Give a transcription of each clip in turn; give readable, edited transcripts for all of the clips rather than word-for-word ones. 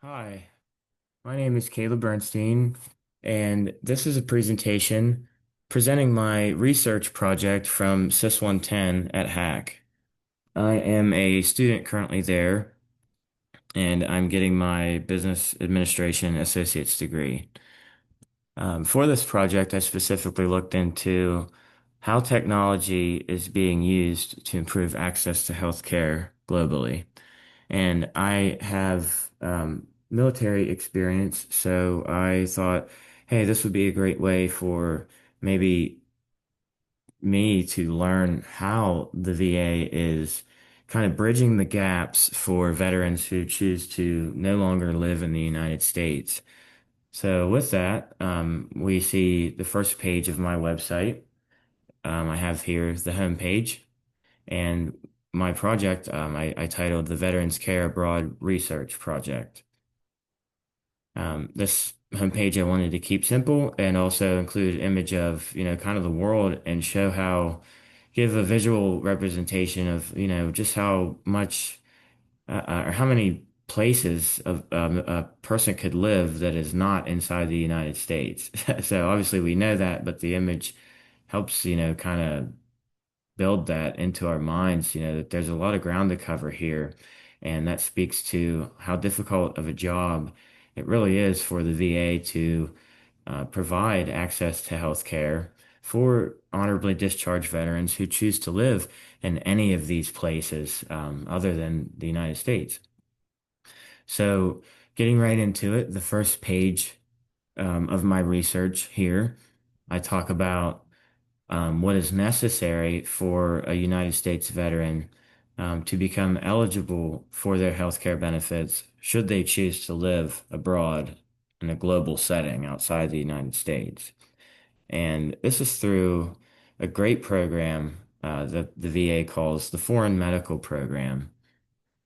Hi, my name is Caleb Bernstein, and this is a presentation presenting my research project from CIS 110 at Hack. I am a student currently there, and I'm getting my business administration associate's degree. For this project, I specifically looked into how technology is being used to improve access to healthcare globally. And I have military experience, so I thought, hey, this would be a great way for maybe me to learn how the VA is kind of bridging the gaps for veterans who choose to no longer live in the United States. So with that, we see the first page of my website. I have here the home page. And my project, I titled the Veterans Care Abroad Research Project. This homepage I wanted to keep simple and also include an image of, kind of the world and show how, give a visual representation of, just how much or how many places a person could live that is not inside the United States. So obviously we know that, but the image helps, kind of build that into our minds, that there's a lot of ground to cover here. And that speaks to how difficult of a job it really is for the VA to provide access to health care for honorably discharged veterans who choose to live in any of these places other than the United States. So, getting right into it, the first page of my research here, I talk about what is necessary for a United States veteran to become eligible for their healthcare benefits should they choose to live abroad in a global setting outside the United States. And this is through a great program that the VA calls the Foreign Medical Program.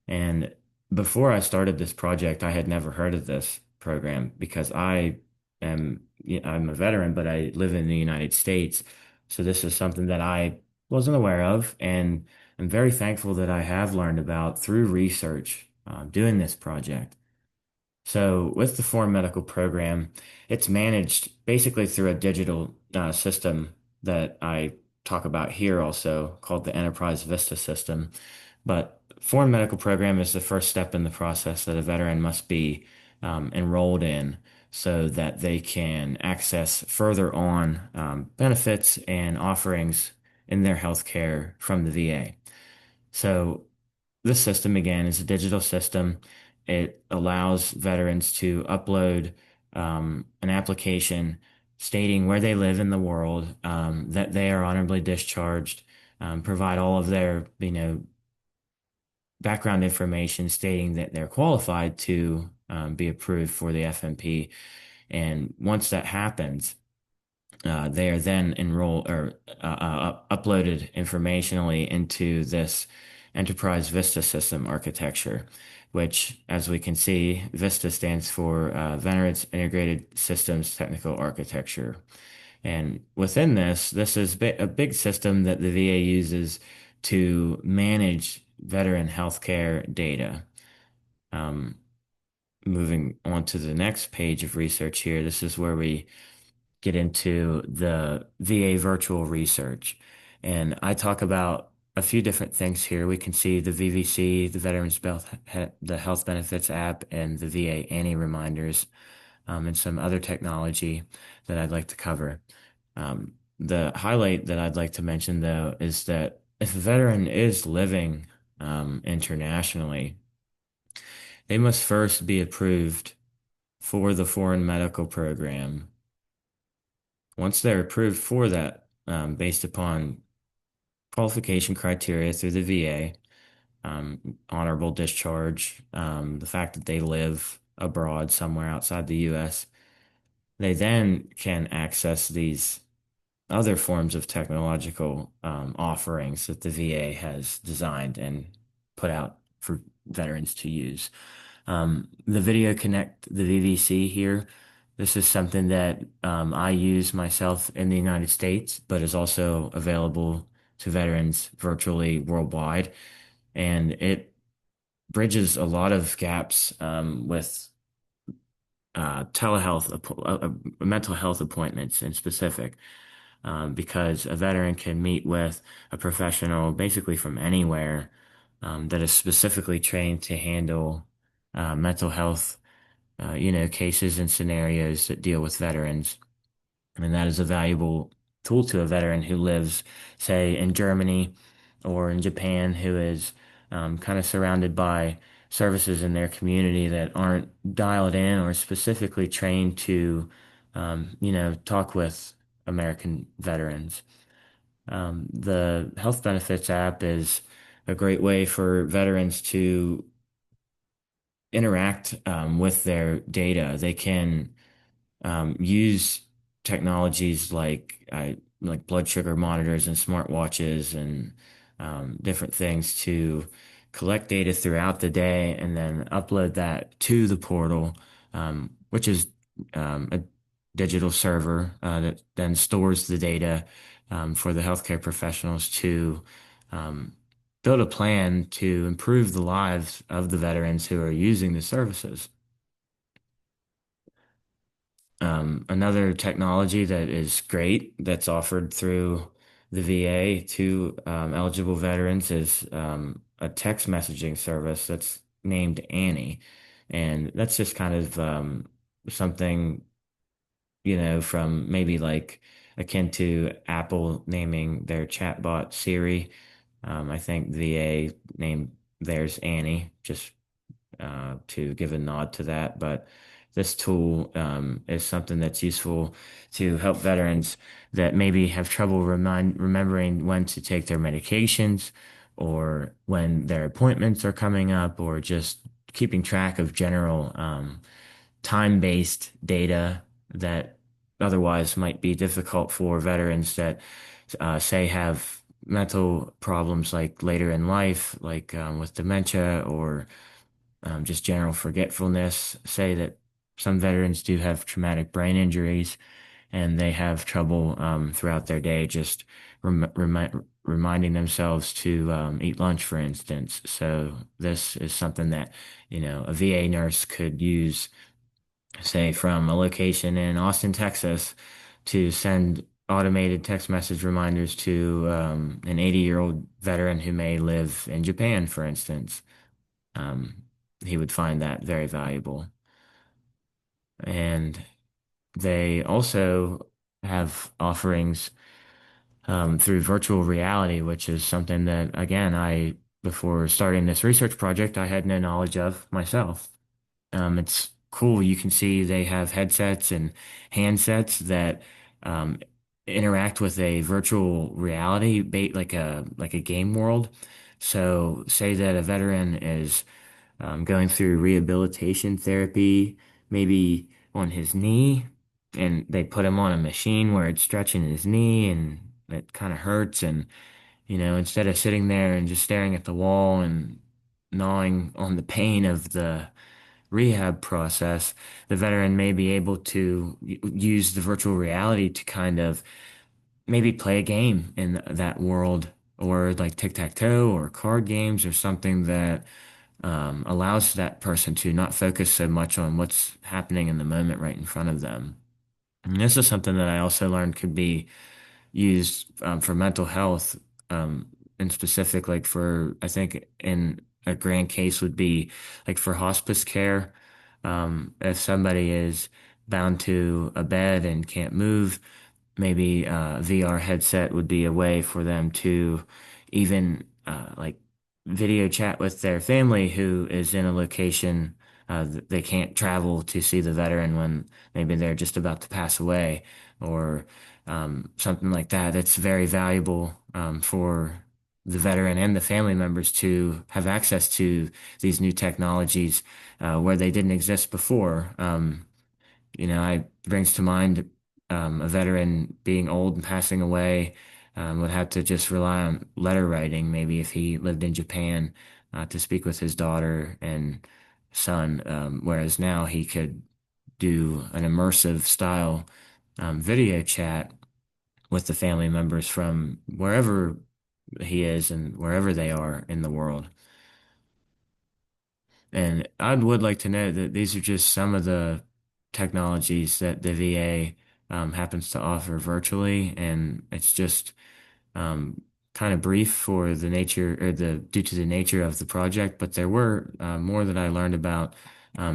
And before I started this project, I had never heard of this program because I'm a veteran, but I live in the United States. So this is something that I wasn't aware of, and I'm very thankful that I have learned about through research doing this project. So with the Foreign Medical Program, it's managed basically through a digital system that I talk about here also called the Enterprise Vista system. But Foreign Medical Program is the first step in the process that a veteran must be enrolled in so that they can access further on benefits and offerings in their health care from the VA. So this system, again, is a digital system. It allows veterans to upload an application stating where they live in the world, that they are honorably discharged, provide all of their, background information stating that they're qualified to be approved for the FMP. And once that happens, they are then enrolled or uploaded informationally into this Enterprise Vista system architecture, which, as we can see, Vista stands for Veterans Integrated Systems Technical Architecture. And within this is a big system that the VA uses to manage veteran healthcare data. Um, Moving on to the next page of research here, this is where we get into the VA virtual research. And I talk about a few different things here. We can see the VVC, the the Health Benefits app, and the VA Annie reminders, and some other technology that I'd like to cover. The highlight that I'd like to mention, though, is that if a veteran is living internationally, they must first be approved for the foreign medical program. Once they're approved for that, based upon qualification criteria through the VA, honorable discharge, the fact that they live abroad somewhere outside the US, they then can access these other forms of technological offerings that the VA has designed and put out for veterans to use. The Video Connect, the VVC here, this is something that I use myself in the United States, but is also available to veterans virtually worldwide. And it bridges a lot of gaps with telehealth, mental health appointments in specific, because a veteran can meet with a professional basically from anywhere that is specifically trained to handle mental health, cases and scenarios that deal with veterans. And that is a valuable tool to a veteran who lives, say, in Germany or in Japan, who is kind of surrounded by services in their community that aren't dialed in or specifically trained to, talk with American veterans. The Health Benefits app is a great way for veterans to interact with their data. They can use technologies like blood sugar monitors and smartwatches and different things to collect data throughout the day and then upload that to the portal, which is a digital server that then stores the data for the healthcare professionals to um, build a plan to improve the lives of the veterans who are using the services. Another technology that is great that's offered through the VA to eligible veterans is a text messaging service that's named Annie. And that's just kind of something, from maybe like akin to Apple naming their chatbot Siri. I think VA named theirs Annie, just to give a nod to that. But this tool is something that's useful to help veterans that maybe have trouble remembering when to take their medications or when their appointments are coming up or just keeping track of general time-based data that otherwise might be difficult for veterans that say have mental problems like later in life, like with dementia or just general forgetfulness. Say that some veterans do have traumatic brain injuries and they have trouble throughout their day just reminding themselves to eat lunch, for instance. So this is something that, a VA nurse could use, say, from a location in Austin, Texas, to send automated text message reminders to an 80-year-old veteran who may live in Japan, for instance. Um, he would find that very valuable. And they also have offerings through virtual reality, which is something that, again, before starting this research project, I had no knowledge of myself. It's cool. You can see they have headsets and handsets that um, interact with a virtual reality, like a game world. So, say that a veteran is going through rehabilitation therapy, maybe on his knee, and they put him on a machine where it's stretching his knee and it kind of hurts. And, instead of sitting there and just staring at the wall and gnawing on the pain of the rehab process, the veteran may be able to use the virtual reality to kind of maybe play a game in that world or like tic-tac-toe or card games or something that allows that person to not focus so much on what's happening in the moment right in front of them. And this is something that I also learned could be used for mental health, in specific, like for, I think in a grand case would be like for hospice care. If somebody is bound to a bed and can't move, maybe a VR headset would be a way for them to even like video chat with their family who is in a location they can't travel to see the veteran when maybe they're just about to pass away or something like that. It's very valuable for the veteran and the family members to have access to these new technologies where they didn't exist before. I brings to mind a veteran being old and passing away would have to just rely on letter writing, maybe if he lived in Japan to speak with his daughter and son, whereas now he could do an immersive style video chat with the family members from wherever he is and wherever they are in the world. And I would like to know that these are just some of the technologies that the VA happens to offer virtually, and it's just um, kind of brief for the nature or the due to the nature of the project. But there were more that I learned about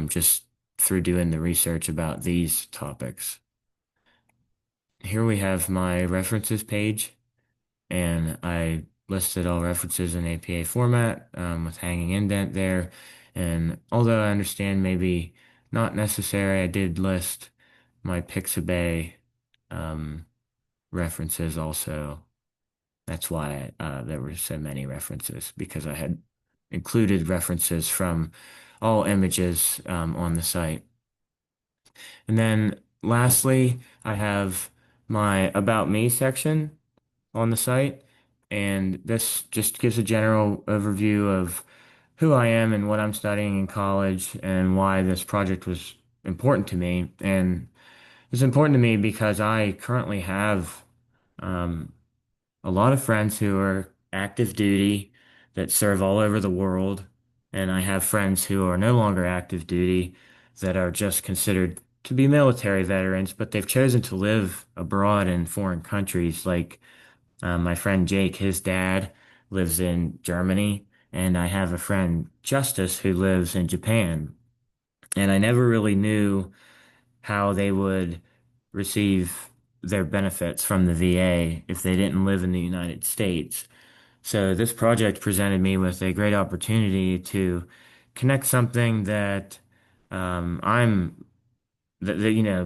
just through doing the research about these topics. Here we have my references page, and I listed all references in APA format with hanging indent there. And although I understand maybe not necessary, I did list my Pixabay um, references also. That's why there were so many references because I had included references from all images on the site. And then lastly, I have my About Me section on the site. And this just gives a general overview of who I am and what I'm studying in college and why this project was important to me. And it's important to me because I currently have um, a lot of friends who are active duty that serve all over the world. And I have friends who are no longer active duty that are just considered to be military veterans, but they've chosen to live abroad in foreign countries like my friend Jake, his dad lives in Germany, and I have a friend, Justice, who lives in Japan. And I never really knew how they would receive their benefits from the VA if they didn't live in the United States. So this project presented me with a great opportunity to connect something that I'm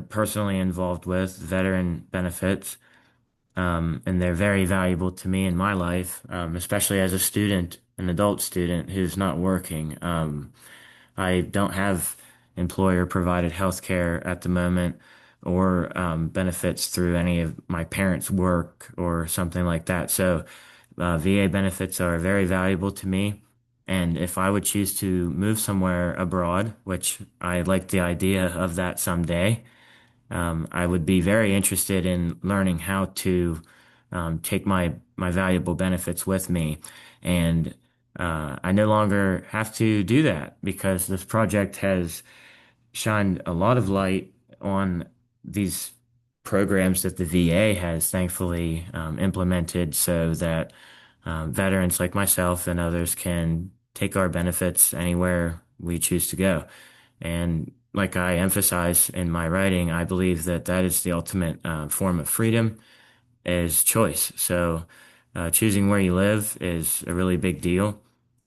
personally involved with, veteran benefits, and they're very valuable to me in my life, especially as a student, an adult student who's not working. I don't have employer provided health care at the moment or benefits through any of my parents' work or something like that. So, VA benefits are very valuable to me. And if I would choose to move somewhere abroad, which I like the idea of that someday, I would be very interested in learning how to take my valuable benefits with me. And I no longer have to do that because this project has shined a lot of light on these programs that the VA has thankfully implemented so that veterans like myself and others can take our benefits anywhere we choose to go. And like I emphasize in my writing, I believe that that is the ultimate form of freedom is choice. So choosing where you live is a really big deal.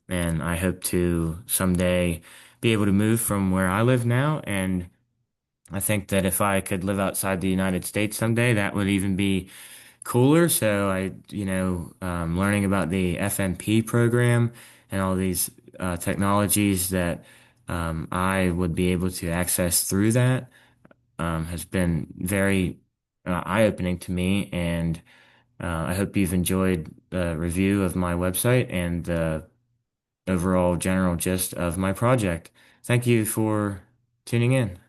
And I hope to someday be able to move from where I live now. And I think that if I could live outside the United States someday, that would even be cooler. So learning about the FMP program and all these technologies that I would be able to access through that has been very eye-opening to me. And I hope you've enjoyed the review of my website and the overall general gist of my project. Thank you for tuning in.